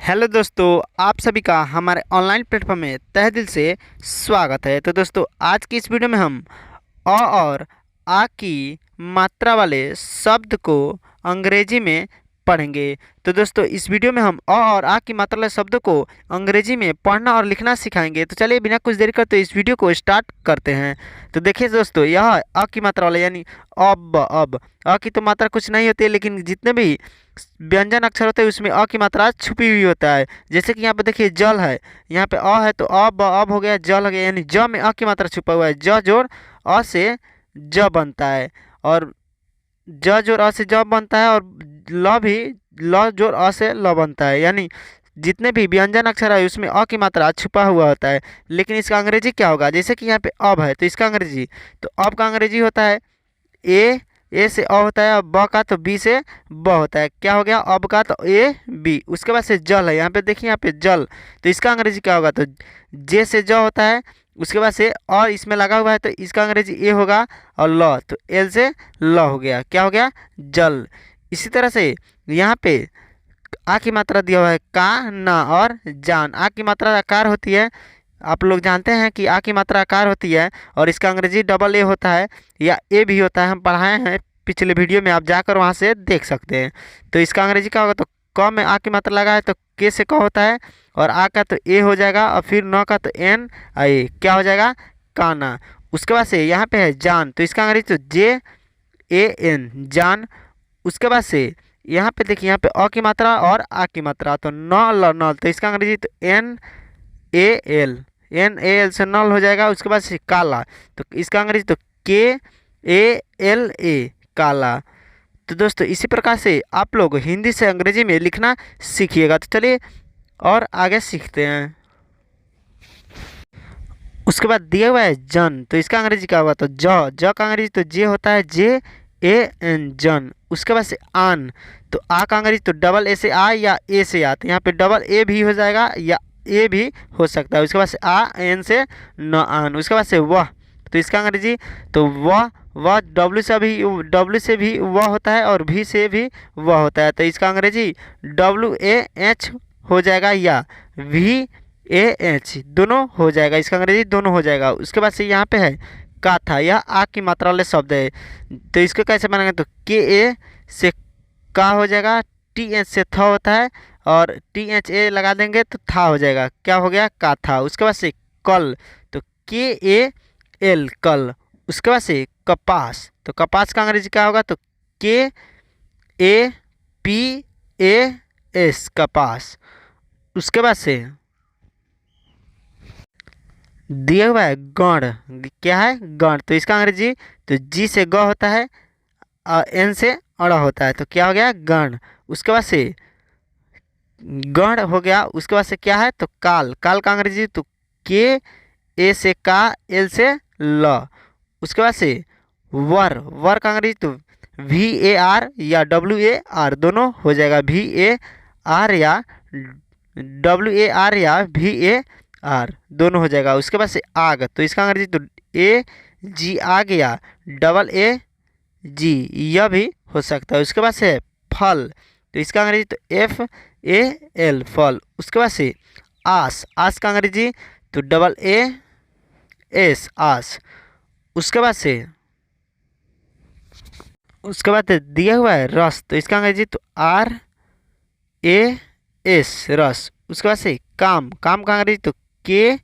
Hello दोस्तों, आप सभी का हमारे ऑनलाइन प्लेटफॉर्म में तहे दिल से स्वागत है। तो दोस्तों, आज की इस वीडियो में हम और आ की मात्रा वाले शब्द को अंग्रेजी में पढ़ेंगे। तो दोस्तों, इस वीडियो में हम और आ की मात्रा वाले शब्द को अंग्रेजी में पढ़ना और लिखना सिखाएंगे। तो चलिए बिना कुछ देर करते इस वीडियो को स्टार्ट करते हैं। तो देखिए दोस्तों, यह आ की मात्रा वाले यानी अब आ की तो मात्रा कुछ नहीं होती है, लेकिन जितने भी व्यंजन अक्षर होते हैं उसमें अ की मात्रा छुपी हुई होता है। जैसे कि यहाँ पे देखिए जल है, यहाँ पे अ है तो अब हो गया, जल हो गया, यानी ज में अ की मात्रा छुपा हुआ है। ज जोड़ अ से ज बनता है, और ज जोड़ अ से ज बनता है, और ल भी ल जोड़ अ से ल बनता है। यानी जितने भी व्यंजन अक्षर है उसमें अ की मात्रा छुपा हुआ होता है। लेकिन इसका अंग्रेजी क्या होगा? जैसे कि यहाँ पे अब है तो इसका अंग्रेजी, तो अब का अंग्रेजी होता है ए से अ होता है, और ब का तो बी से ब होता है। क्या हो गया? अब का तो ए बी। उसके बाद से जल है, यहाँ पे देखिए, यहाँ पे जल, तो इसका अंग्रेजी क्या होगा? तो जे से ज होता है, उसके बाद से और इसमें लगा हुआ है तो इसका अंग्रेजी ए होगा, और ल तो एल से ल हो गया। क्या हो गया? जल। इसी तरह से यहाँ पे आ की मात्रा दिया हुआ है का, ना और जान। आ की मात्रा आकार होती है, आप लोग जानते हैं कि आ की मात्रा आकार होती है, और इसका अंग्रेजी डबल ए होता है या ए भी होता है। हम पढ़ाए हैं पिछले वीडियो में, आप जाकर वहाँ से देख सकते हैं। तो इसका अंग्रेजी क्या होगा? तो क में आ की मात्रा लगा है तो के से क होता है, और आ का तो ए हो जाएगा, और फिर न का तो एन ए। क्या हो जाएगा? काना। उसके बाद से यहाँ पे है जान, तो इसका अंग्रेजी तो जे ए एन, जान। उसके बाद से यहाँ पे देखिए, यहाँ पे अ की मात्रा और आ की मात्रा, तो नल, तो इसका अंग्रेजी तो एन ए एल से नल हो जाएगा। उसके बाद से काला, तो इसका अंग्रेजी तो के ए एल ए, काला। तो दोस्तों, इसी प्रकार से आप लोग हिंदी से अंग्रेजी में लिखना सीखिएगा। तो चलिए और आगे सीखते हैं। उसके बाद दिया हुआ है जन, तो इसका अंग्रेजी क्या होगा? तो ज का अंग्रेजी तो जे होता है, जे ए एन, जन। उसके बाद से आन, तो आ का अंग्रेजी तो डबल ए से आ या ए से आ, तो यहाँ पे डबल ए भी हो जाएगा या ए भी हो सकता है। उसके बाद से आ एन से न आन। उसके बाद से वह, तो इसका अंग्रेजी तो वह डब्ल्यू से भी वह होता है, और भी से भी वह होता है, तो इसका अंग्रेजी डब्ल्यू ए एच हो जाएगा या वी ए एच, दोनों हो जाएगा। इसका अंग्रेजी दोनों हो जाएगा। उसके बाद से यहाँ पे है का था, यह आ की मात्रा वाले शब्द है, तो इसको कैसे बनाएंगे? तो के ए से का हो जाएगा, टी एच से थ होता है, और टी एच ए लगा देंगे तो था हो जाएगा। क्या हो गया? का था। उसके बाद से कल, तो के ए एल, कल। उसके बाद से कपास, तो कपास का अंग्रेजी क्या होगा? तो के ए पी ए एस, कपास। उसके बाद से दिया हुआ है गण, क्या है? गण, तो इसका अंग्रेजी तो जी से ग होता है, एन से अड़ा होता है, तो क्या हो गया? गण। उसके बाद से गण हो गया। उसके बाद से क्या है? तो काल, काल का अंग्रेजी तो के ए से का, एल से ल। उसके बाद से वर, वर का अंग्रेजी तो वी ए आर या डब्ल्यू ए आर, दोनों हो जाएगा। वी ए आर या डब्ल्यू ए आर या वी ए आर, दोनों हो जाएगा। उसके बाद से आग, तो इसका अंग्रेजी तो ए जी, आग या डबल ए जी, यह भी हो सकता है। उसके बाद से फल, तो इसका अंग्रेजी तो एफ ए एल, फल। उसके बाद से आस, आस का अंग्रेजी तो डबल ए एस, आस। उसके बाद से दिया हुआ है रस, तो इसका अंग्रेजी तो आर ए एस, रस। उसके बाद से काम, काम का अंग्रेजी तो के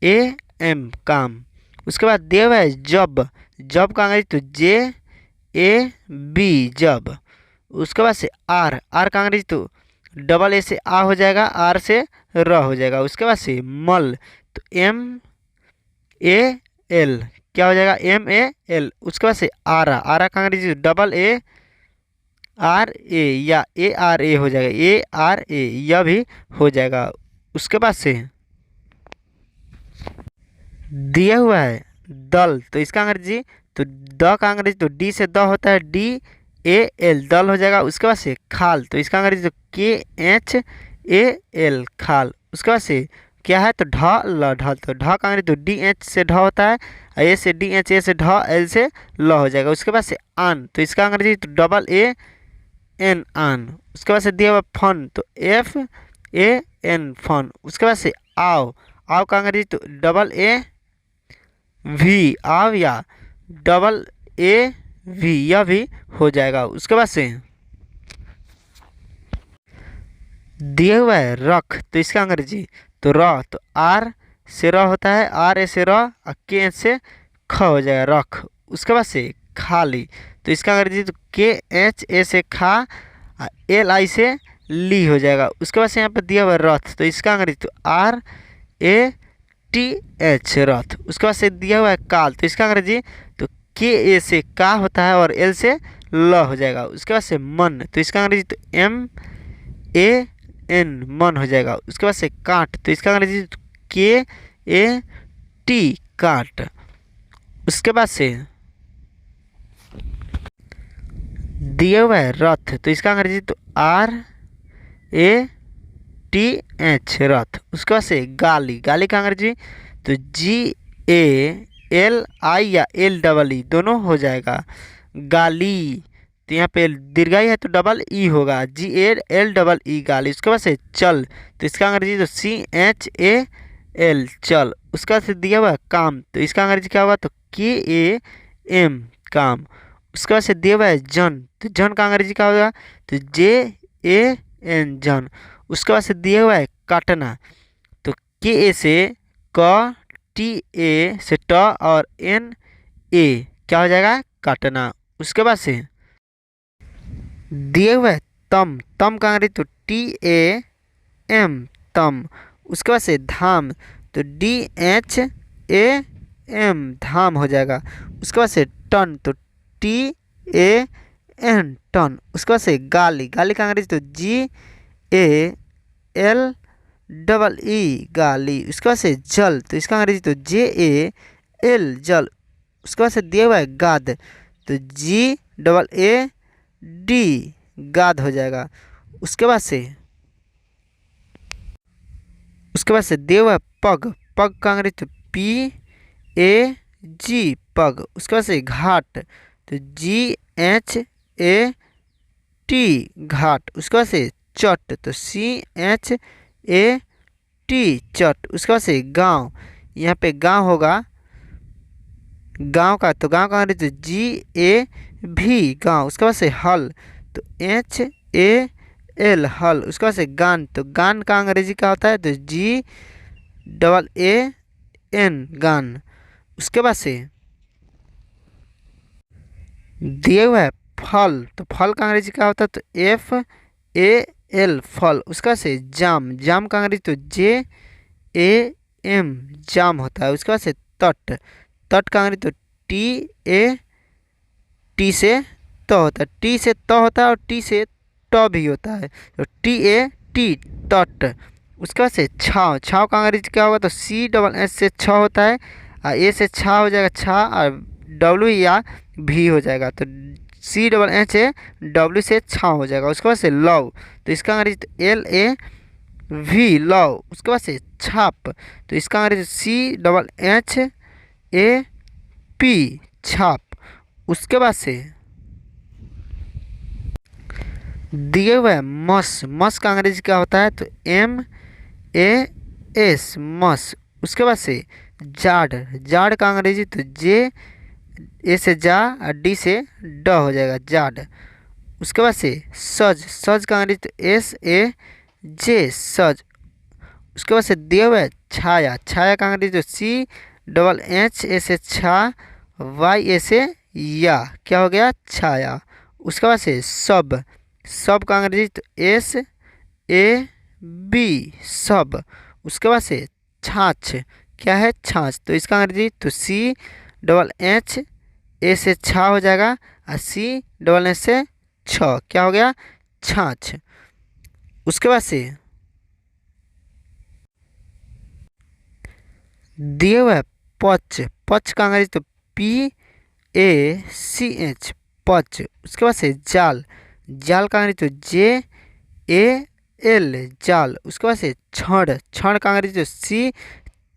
ए एम, काम। उसके बाद दिया हुआ है जब, जब का अंग्रेजी तो जे ए बी, जब। उसके बाद से आर, आर का अंग्रेजी तो डबल ए से आ हो जाएगा, आर से र हो जाएगा। उसके बाद से मल, तो एम ए एल, क्या हो जाएगा? M A L. उसके बाद से आरा, आरा का अंग्रेजी डबल ए आर ए या ए आर ए हो जाएगा, ए आर ए, यह भी हो जाएगा। उसके बाद से दिया हुआ है दल, तो इसका अंग्रेजी तो द का अंग्रेजी तो डी से द होता है, डी ए एल, दल हो जाएगा। उसके बाद से खाल, तो इसका अंग्रेजी तो के एच ए एल, खाल। उसके बाद से क्या है? तो ढ ल, ढल, तो ढ का अंग्रेजी तो डी एच से ढ होता है, ए से डी एच, ए से ढ, एल से ल हो जाएगा। उसके बाद से आन, तो इसका अंग्रेजी तो डबल ए एन, आन। उसके बाद से दिया हुआ फन, तो एफ ए एन फन। उसके बाद से आओ, आओ का अंग्रेजी तो डबल ए वी, आव या डबल ए वी, यह भी हो जाएगा। उसके बाद से दिया हुआ है रख, तो इसका अंग्रेजी तो र, तो आर से र होता है, आर ए से र और के एच से ख हो जाएगा रख। उसके बाद से खाली, तो इसका अंग्रेजी तो के एच ए से खा, एल आई से ली हो जाएगा। उसके बाद से यहाँ पर दिया हुआ है रथ, तो इसका अंग्रेजी तो आर ए टी एच रथ। उसके बाद से दिया हुआ है काल, तो इसका अंग्रेजी तो के ए से का होता है और एल से ल हो जाएगा। उसके बाद से मन, तो इसका अंग्रेजी तो एम ए एन मन हो जाएगा। उसके बाद से काट, तो इसका अंग्रेजी तो के ए टी काट। उसके बाद से दिया हुआ है रथ, तो इसका अंग्रेजी तो आर ए टी एच रथ। उसके बाद से गाली, गाली का अंग्रेजी तो जी ए एल आई या एल डबल ई दोनों हो जाएगा गाली। तो यहाँ पे दीर्घाई है तो डबल ई होगा, जी ए एल डबल ई गाली। उसके बाद से चल, तो इसका अंग्रेजी तो सी एच ए एल चल। उसके बाद से दिया हुआ है काम, तो इसका अंग्रेजी क्या होगा तो के ए एम काम। उसके बाद से दिया हुआ है जन, तो जन का अंग्रेजी क्या होगा तो जे ए एन जन। उसके बाद से दिया हुआ है काटना, तो के ए से क, टी ए से ट और एन ए क्या हो जाएगा काटना। उसके बाद से दिए हुआ है तम, तम का अंग्रेजी तो टी ए एम तम। उसके बाद से धाम, तो डी एच ए एम धाम हो जाएगा। उसके बाद से टन, तो टी ए एन टन। उसके बाद से गाली, गाली का अंग्रेजी तो जी ए एल डबल ई गाली। उसके बाद से जल, तो इसका अंग्रेजी तो जे ए एल जल। उसके बाद से दिया हुआ है गाद, तो जी डबल ए डी गाद हो जाएगा। उसके बाद से दिया हुआ है पग, पग का अंग्रेजी तो पी ए जी पग। उसके बाद से घाट, तो जी एच ए टी घाट। उसके बाद से चट, तो सी एच ए टी चट। उसके बाद से गांव, यहाँ पे गांव होगा गांव का, तो गांव का अंग्रेजी तो जी ए भी गांव। उसके बाद से हल, तो एच ए एल हल। उसके बाद से गान, तो गान का अंग्रेजी क्या होता है तो जी डबल ए एन गान। उसके बाद से दिए हुआ है फल, तो फल का अंग्रेजी क्या होता है तो एफ ए एल फल। उसके बाद से जाम, जाम का अंग्रेजी तो जे ए एम जाम होता है। उसके बाद से तट, तट का अंग्रेजी तो टी ए टी से त होता है, टी से त होता है और टी से ट भी होता है, तो टी ए टी तट। उसके बाद से छाव, छाव का अंग्रेजी क्या होगा तो सी डबल एस से छ होता है और ए से छा हो जाएगा छा और डब्ल्यू या भी हो जाएगा, तो C double H A W से छाव हो जाएगा। उसके बाद से लव, तो इसका अंग्रेजी तो एल ए वी लव। उसके बाद से छाप, तो इसका अंग्रेजी C double H A P छाप। उसके बाद से दिए हुए है मस, मस का अंग्रेजी क्या होता है तो एम ए एस मस। उसके बाद से जाड़, जाड़ का अंग्रेजी तो जे ए से जा और डी से ड हो जाएगा जाड़। उसके बाद से सज, सज का अंग्रेजी तो एस ए जे सज। उसके बाद से दिया हुआ है छाया, छाया का अंग्रेजी तो सी डबल एच ए से छा वाई ए से या क्या हो गया छाया। उसके बाद से सब, सब का अंग्रेजी तो एस ए बी सब। उसके बाद से छाछ, क्या है छाछ, तो इसका अंग्रेजी तो सी डबल एच ए से छा हो जाएगा और सी डबल एच से छ क्या हो गया छाछ। उसके बाद से दिए हुआ है पच, पच का अंग्रेजी तो पी ए सी एच पच। उसके बाद से जाल, जाल का अंग्रेजी तो जे ए एल जाल। उसके बाद से छड़, छड़ का अंग्रेजी तो सी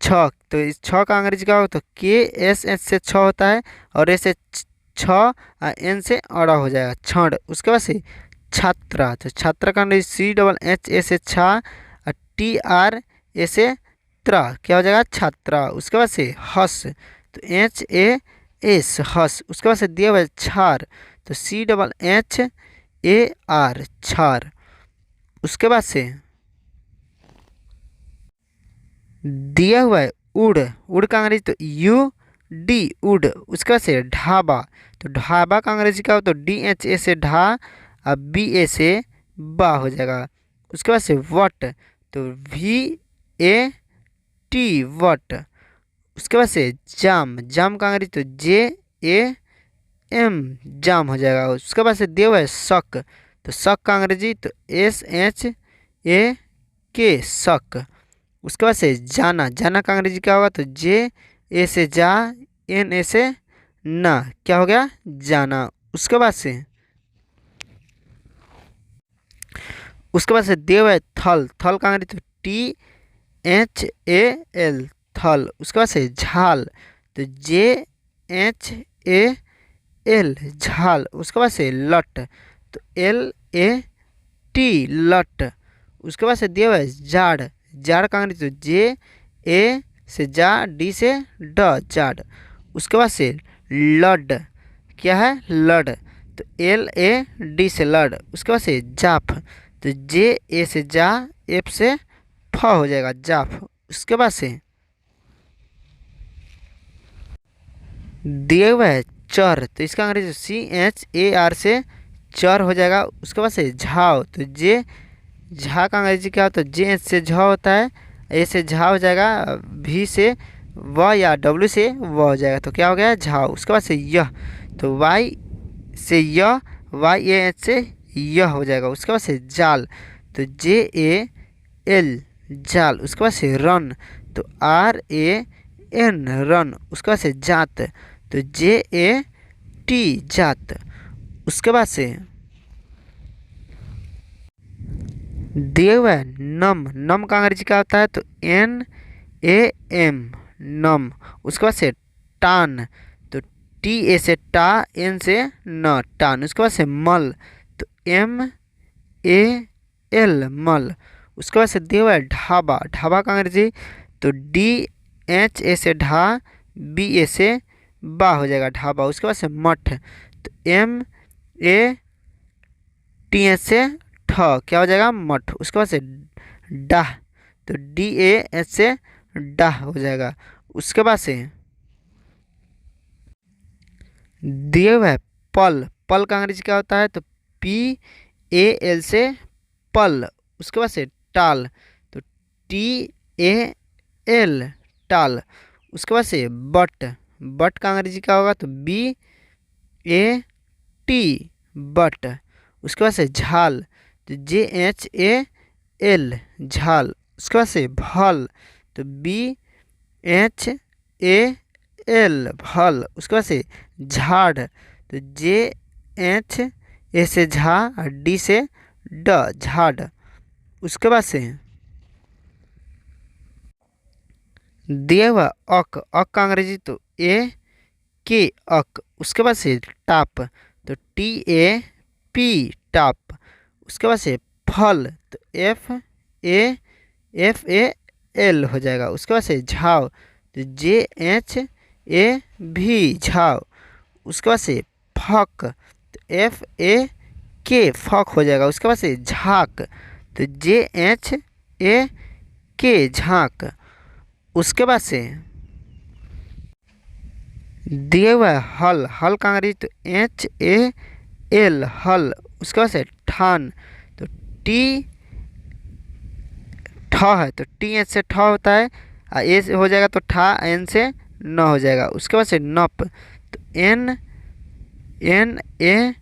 छ, तो इस छ का अंग्रेजी क्या होगा तो के एस एच से छ होता है और ऐसे छ एन से अड़ा हो जाएगा छड़। उसके बाद से छात्रा, तो छात्रा का अंग्रेजी सी डबल एच ए से छा और टी आर ए से त्र, क्या हो जाएगा छात्रा। उसके बाद से हस, तो एच ए एस हस। उसके बाद से दिया हुआ है छार, तो C double H A R छार। उसके बाद से दिया हुआ है उड़, उड़ का अंग्रेजी तो यू डी उड। उसके बाद से ढाबा, तो ढाबा का अंग्रेजी क्या हो, तो डी एच ए से ढा और बी ए से बा हो जाएगा। उसके बाद से वट, तो वी ए टी वट। उसके बाद से जाम, जाम का अंग्रेजी तो जे ए एम जाम हो जाएगा। उसके बाद से दिया हुआ है शक, तो शक का अंग्रेजी तो एस एच ए के शक। उसके बाद से जाना, जाना का अंग्रेजी क्या होगा, तो जे ए से जा एन ए से ना, क्या हो गया जाना। उसके बाद से दिया हुआ है थल, थल का अंग्रेजी तो टी एच ए एल थल। उसके बाद से झाल, तो जे एच ए एल झाल। उसके बाद से लट, तो एल ए टी लट। उसके बाद से दिया हुआ है जाड़, जाड़ का अंग्रेजी तो जे ए से जा डी से ड जाड़। उसके बाद से लड, क्या है लड, तो एल ए डी से लड। उसके बाद से जाफ, तो जे ए से जा एफ से फ हो जाएगा जाफ। उसके बाद से दिया हुआ है चर, तो इसका अंग्रेजी सी एच ए आर से चर हो जाएगा। उसके बाद से झाव, तो जे झा का अंग्रेजी क्या होता है, जे एच से झ होता है, ए से झा हो जाएगा, भी से व या डब्ल्यू से व हो जाएगा, तो क्या हो गया झाव। उसके बाद से यह, तो वाई से यह, वाई ए एच से यह हो जाएगा। उसके बाद से जाल, तो जे ए एल जाल। उसके बाद से रन, तो आर ए एन रन। उसके बाद से जात, तो जे ए टी जात। उसके बाद से दिए हुआ है नम, नम का अंग्रेजी क्या होता है, तो एन ए एम नम। उसके बाद से टान, तो टी ए से टा एन से न टान। उसके बाद से मल, तो एम ए एल मल। उसके बाद से दिया हुआ है ढाबा, ढाबा का अंग्रेजी तो डी एच ए से ढा बी ए से बा हो जाएगा ढाबा। उसके बाद से मठ, तो एम ए टी एच से ठ, क्या हो जाएगा मठ। उसके बाद से डाह, तो डी ए एच से डाह हो जाएगा। उसके बाद से दिए हुआ है पल, पल का अंग्रेजी क्या होता है, तो पी ए एल से पल। उसके बाद से टाल, तो टी ए एल टाल। उसके बाद से बट, बट का अंग्रेजी क्या होगा, तो बी ए टी बट। उसके बाद से झाल, तो जे एच ए एल झाल। उसके बाद से भल, तो बी एच ए एल भल। उसके बाद से झाड़, तो जे एच ए से झा डी से ड झाड़। उसके बाद से दिया हुआ अक, अक का अंग्रेजी तो ए के अक। उसके बाद से टाप, तो टी ए पी टाप। उसके बाद से फल, तो एफ ए एल हो जाएगा। उसके बाद से झाव, तो जे एच ए भी झाव। उसके बाद से फक, तो एफ ए के फक हो जाएगा। उसके बाद से झाक, तो जे एच ए के झाक। उसके बाद से दिए हुआ है हल, हल का अंग्रेजी तो एच ए एल हल। उसके बाद से ठान, तो टी ठ है, तो टी एच से ठ होता है, ए से हो जाएगा तो ठा एन से न हो जाएगा। उसके बाद से नप, तो एन एन ए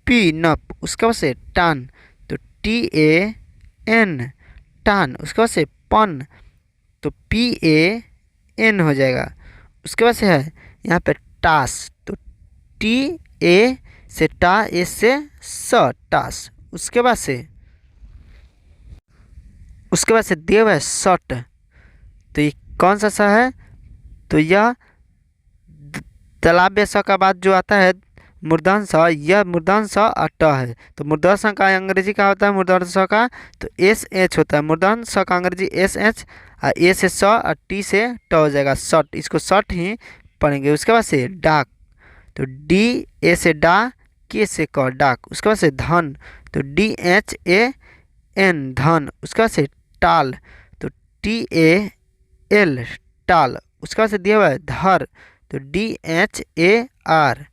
पी नप। उसके बाद से टान, तो टी ए एन टान। उसके बाद से पन, तो पी ए एन हो जाएगा। उसके बाद से है यहाँ पे टास, तो टी ए से टा एस से स टास। उसके बाद से दिया हुआ है शट, तो ये कौन सा सा है, तो यह तालाब स का बाद जो आता है मूर्धन स, यह मूर्धन स और ट है। तो मूर्धन स का अंग्रेजी क्या होता है? मूर्धन स का तो एस एच होता है। मूर्धन स का अंग्रेजी एस एच, और ए से स और टी से ट हो जाएगा शट। इसको शट ही पढ़ेंगे। उसके बाद से डाक, तो डी ए से डा, के से क डाक। उसके बाद से धन, तो डी एच ए एन धन। उसके बाद से टाल, तो टी ए एल टाल। उसके बाद से दिया हुआ है धर, तो डी एच ए आर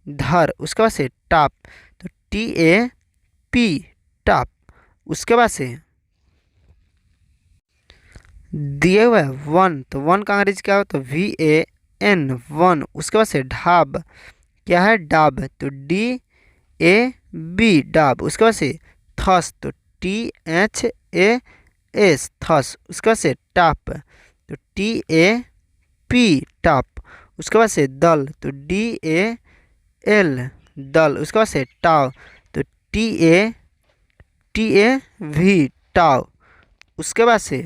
धर। उसके बाद से टाप, तो टी ए पी टाप। उसके बाद से दिए हुआ है वन, तो वन का अंग्रेजी क्या हो? तो वी ए एन वन। उसके बाद से ढाब, क्या है? डाब, तो डी ए बी डाब। उसके बाद से थस, तो T H A S thus. उसके बाद से टाप, तो टी ए पी टाप। उसके बाद से दल, तो डी ए एल दल। उसके बाद से टाव, तो टी ए वी टाव। उसके बाद से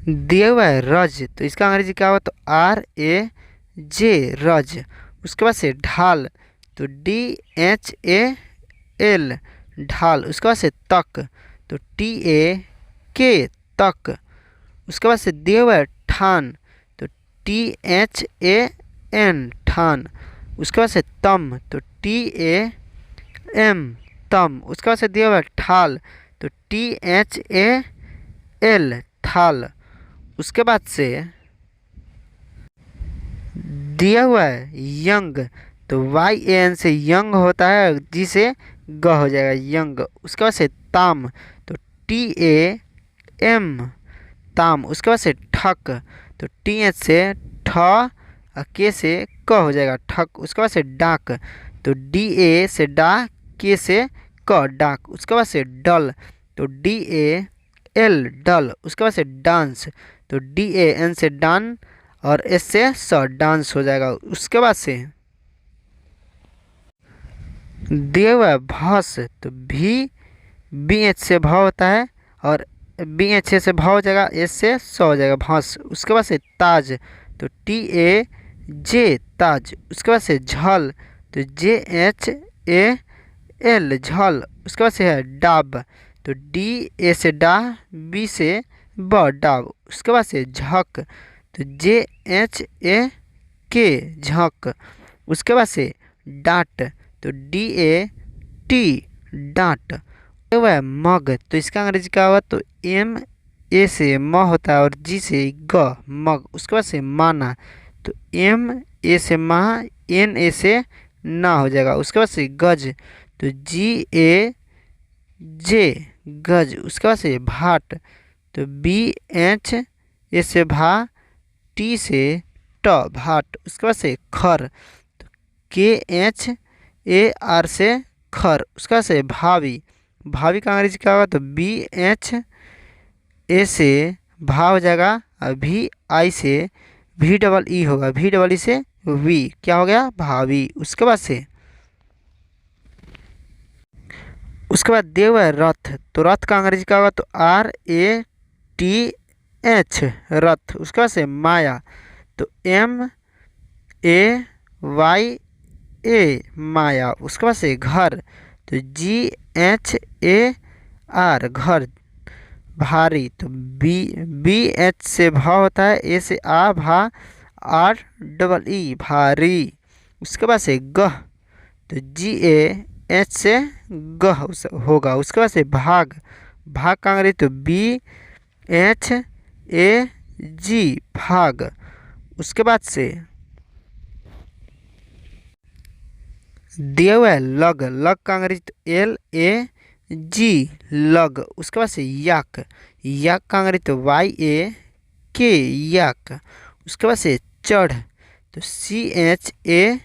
दिया हुआ है रज, तो इसका अंग्रेजी क्या हुआ? तो आर ए जे रज। उसके बाद से ढाल, तो डी एच ए एल ढाल। उसके बाद से तक, तो टी ए के तक। उसके बाद से दिया हुआ है ठान, तो टी एच ए एन ठान। उसके बाद से तम, तो टी ए एम तम। उसके बाद से दिया हुआ है ठाल, तो टी एच ए एल ठाल। उसके बाद से दिया हुआ है यंग, तो वाई ए एन से यंग होता है, जी से ग हो जाएगा यंग। उसके बाद से ताम, तो टी ए एम ताम। उसके बाद से ठक, तो टी एच से ठ और के से क हो जाएगा ठक। उसके बाद से डाक, तो डी ए से डा, के से क डाक। उसके बाद से डल, तो डी ए एल डल। उसके बाद से डांस, तो डी ए एन से डान और एस से स डांस हो जाएगा। उसके बाद से दिया हुआ है भस, तो भी बी एच से भ होता है और बी एच से भ हो जाएगा, एस से स हो जाएगा भस। उसके बाद से ताज, तो टी ए जे ताज। उसके बाद से झल, तो जे एच ए एल झल। उसके बाद से है डाब, तो डी ए से डा, बी से ब डाब। उसके बाद से झक, तो जे एच ए के झक। उसके बाद से डाट, तो डी ए टी डाट। वह मग, तो इसका अंग्रेजी क्या होगा? तो एम ए से म होता है और जी से ग मग। उसके बाद से माना, तो एम ए से मा, एन ए से ना हो जाएगा। उसके बाद से गज, तो जी ए जे गज। उसके बाद से भाट, तो बी एच ए से भा, टी से ट भाट। उसके बाद से खर, तो के एच ए आर से खर। उसके बाद से भावी, भावी का अंग्रेजी क्या होगा? तो बी एच ए से भा हो जाएगा और भी आई से भी डबल ई होगा, भी डबल ई से वी, क्या हो गया? भावी। उसके बाद से दिया हुआ है रथ, तो रथ का अंग्रेजी क्या होगा? तो आर ए टी एच रथ। उसके बाद से माया, तो एम ए वाई ए माया। उसके बाद से घर, तो जी एच ए आर घर। भारी, तो बी एच से भा होता है, ए से आ भा, आर डबल ई भारी। उसके बाद से गह, तो जी ए एच से गह होगा। उसके बाद से भाग, भाग का अंग्रेजी तो बी एच ए जी भाग। उसके बाद से दिया हुआ है लग, लग का अंग्रेजी तो एल ए जी लग। उसके बाद से याक, याक का अंग्रेजी तो वाई ए के याक। उसके बाद से चढ़, तो C H A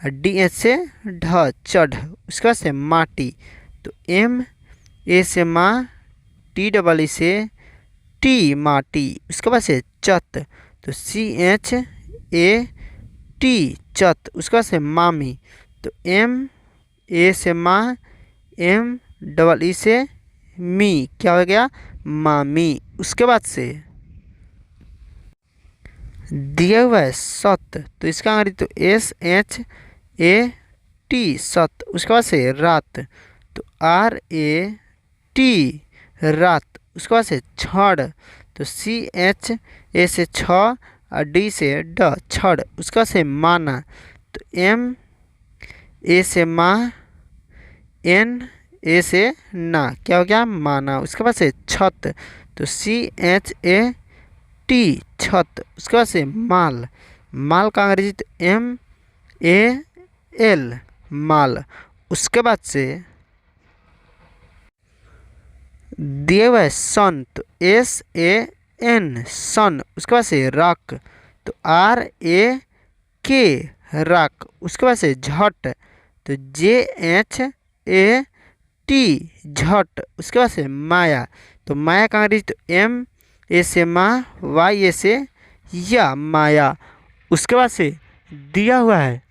D H से ढ चढ़। उसके बाद से माटी, तो एम ए से माँ, टी डबल ई से टी माटी। उसके बाद से चत, तो सी एच ए टी चत। उसके बाद से मामी, तो एम ए से माँ, एम डबल ई से मी, क्या हो गया? मामी। उसके बाद से दिया हुआ है सत, तो इसका अंग्रेजी तो SHAT सत। उसके बाद से रात, तो RAT रात। उसके बाद से छड़, तो CHA से छ और D से ड छड़। उसके बाद से माना, तो MA से माँ, NA से ना, क्या हो गया माना। उसके बाद से छत, तो CHAT छत। उसके बाद से माल, माल का अंग्रेजी तो MAL माल। उसके बाद से दिए हुए सन, तो SAN सन। उसके बाद से रक, तो RAK रक। उसके बाद से झट, तो JHAT झट। उसके बाद से माया, तो माया का अंग्रेजी तो MA से माँ, YA से या माया। उसके बाद से दिया हुआ है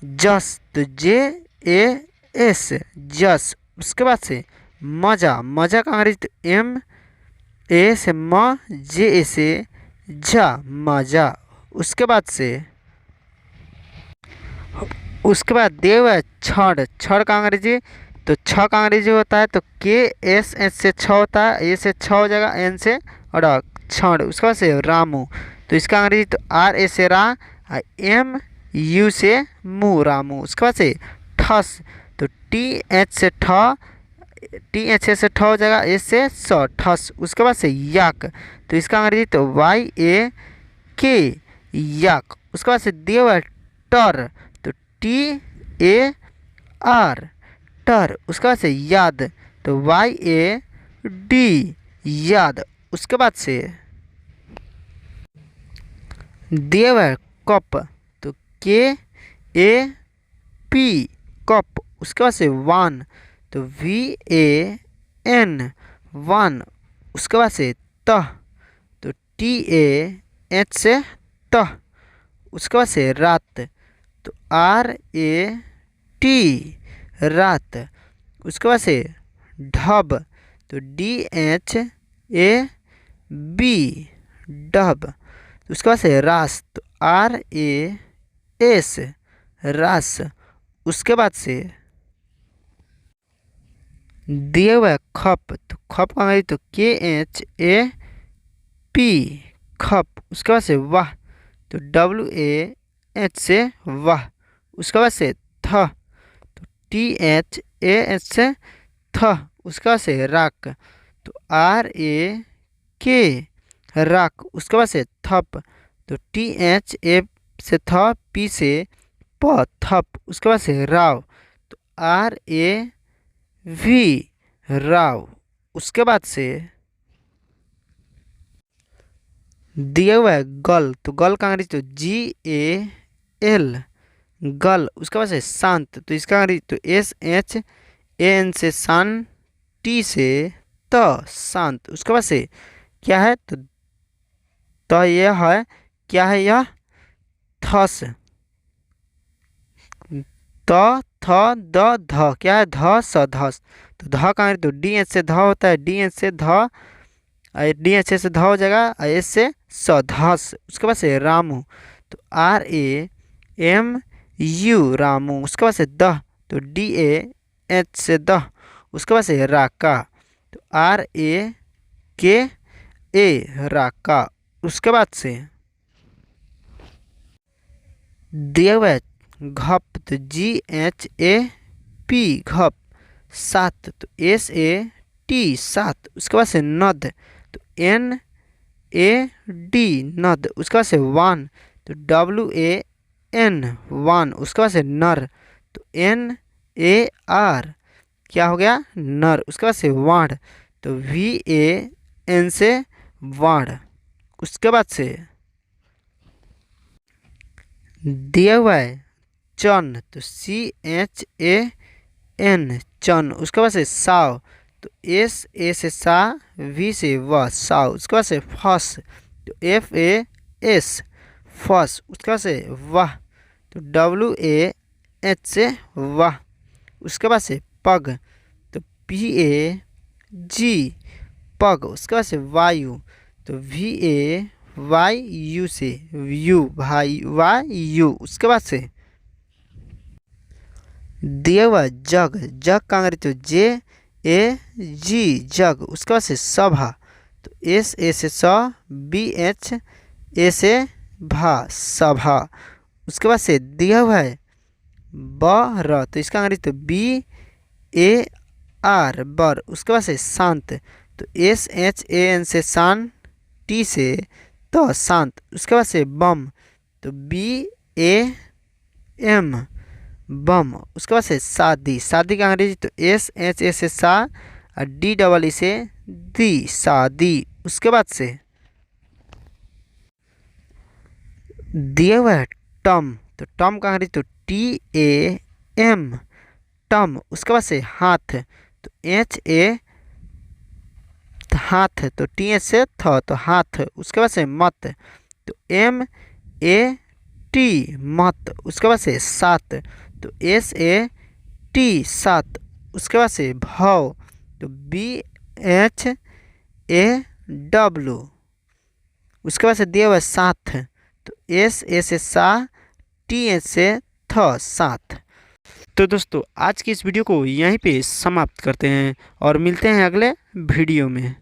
जस, तो JAS जस। उसके बाद से मजा, मजा का अंग्रेजी तो MA से म, JA से जा मजा। उसके बाद से दिए हुआ है छड़, छड़ का अंग्रेजी तो छ का अंग्रेजी होता है तो KSH से छ होता है, ए से छ हो जाएगा, N से और छड़। उसके बाद से रामू, तो इसका अंग्रेजी तो RA से रा, MU से मु रामू। उसके बाद से ठस, तो TH से ठ, TH से ठ हो जाएगा, S से स ठस। उसके बाद से याक, तो इसका अंग्रेजी तो YAK याक। उसके बाद से दिया हुआ है टर, तो TAR टर। उसके बाद से याद, तो YAD याद। उसके बाद से दिया हुआ है कप, तो KAP कप। उसके बाद से वान, तो VAN वान। उसके बाद से तह, तो TAH से तह। उसके बाद से रात, तो RAT रात। उसके बाद से ढब, तो DHAB ढब। उसके बाद से रास, तो RAS रास। उसके बाद से दिए हुआ है खप, तो खप का अंग्रेजी तो KHAP खप। उसके बाद से वाह, तो WAH से वाह। उसके बाद से थ, तो THAH से थ। उसके बाद से राक, तो RAK राक। उसके बाद से थप, तो THA से थ, P से प थप। उसके बाद से राव, तो RAV राव। उसके बाद से दिया हुआ है गल, तो गल का अंग्रेजी तो GAL गल। उसके बाद से शांत, तो इसका अंग्रेजी तो SHAN से सान, T से त शांत। उसके बाद से क्या है तो यह है, क्या है यह थस, त थ द ध, क्या है ध स धस। तो ध का अंग्रेजी तो DH से ध होता है, DH से ध, DH से ध हो जाएगा, S से स धस। उसके बाद से रामू, तो RAMU रामू। उसके बाद से दह, तो DAH से दह। उसके बाद से राका, तो RAKA राका। उसके बाद से दिया हुआ है घप, तो GHAP घप सात, तो SAT सात। उसके बाद से नद, तो NAD नद। उसके बाद से वान, तो WAN वान। उसके बाद से नर, तो NAR क्या हो गया नर। उसके बाद से वाढ़, तो VAN से वाढ़। उसके बाद से दिया हुआ है चन, तो CHAN चन। उसके बाद से साव, तो SA से सा, V से व साव। उसके बाद से फस, तो FAS फस। उसके बाद से वाह, तो WAH से वाह। उसके बाद से पग, तो PAG पग। उसके बाद से वायु, तो VAY वाई यू से यू भाई वाई यू। उसके बाद से दिया हुआ जग, जग का अंग्रेजी तो जे ए जी जग। उसके बाद से सभा तो एस ए से स, बी एच ए से भा सभा। उसके बाद से दिया हुआ है बर तो इसका अंग्रेजी तो बी ए आर बर। उसके बाद से शांत तो एस एच ए एन से शान, टी से तो शांत। उसके बाद से बम तो बी ए एम बम। उसके बाद से शादी, शादी का अंग्रेजी तो एस एच ए से सा और डी डबल ई से दी शादी। उसके बाद से दिया हुआ है टम तो टम का अंग्रेजी तो टी ए एम टम। उसके बाद से हाथ तो एच ए हाथ तो टी एच से थ तो हाथ। उसके बाद से मत तो एम ए टी मत। उसके बाद से सात तो एस ए टी सात। उसके बाद से भाव तो बी एच ए डब्लू। उसके बाद से दिया हुआ साथ तो एस ए से सा, टी एच से थ साथ। तो दोस्तों आज की इस वीडियो को यहीं पे समाप्त करते हैं और मिलते हैं अगले वीडियो में।